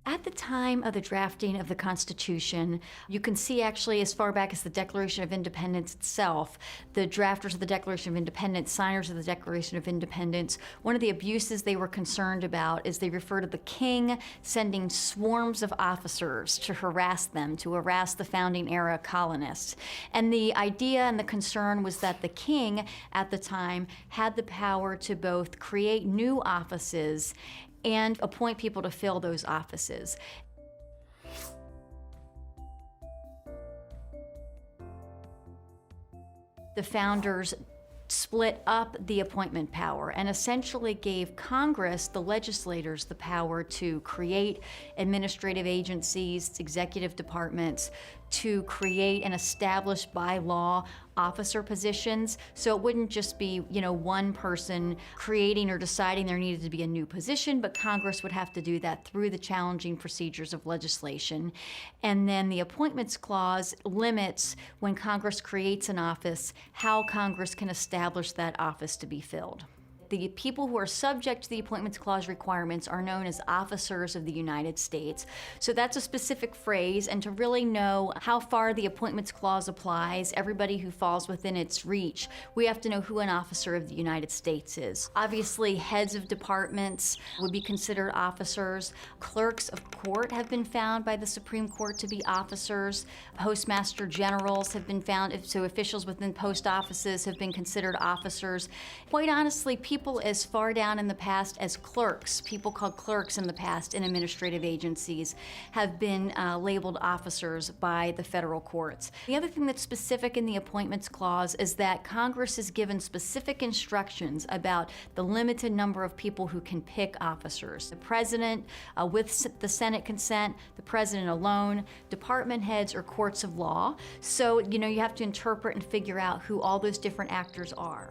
At the time of the drafting of the Constitution, you can see actually as far back as the Declaration of Independence itself, the drafters of the Declaration of Independence, signers of the Declaration of Independence, one of the abuses they were concerned about is they refer to the king sending swarms of officers to harass them, to harass the founding era colonists. And the idea and the concern was that the king at the time had the power to both create new offices and appoint people to fill those offices. The founders split up the appointment power and essentially gave Congress, the legislators, the power to create administrative agencies, executive departments, to create and establish by law officer positions. So it wouldn't just be, one person creating or deciding there needed to be a new position, but Congress would have to do that through the challenging procedures of legislation. And then the Appointments Clause limits, when Congress creates an office, how Congress can establish that office to be filled. The people who are subject to the Appointments Clause requirements are known as officers of the United States. So that's a specific phrase, and to really know how far the Appointments Clause applies, everybody who falls within its reach, we have to know who an officer of the United States is. Obviously, heads of departments would be considered officers. Clerks of court have been found by the Supreme Court to be officers. Postmaster generals have been found, so officials within post offices have been considered officers. Quite honestly, people as far down in the past as clerks, people called clerks in the past in administrative agencies, have been labeled officers by the federal courts. The other thing that's specific in the Appointments Clause is that Congress is given specific instructions about the limited number of people who can pick officers. The president, with the Senate consent, the president alone, department heads, or courts of law. So, you have to interpret and figure out who all those different actors are.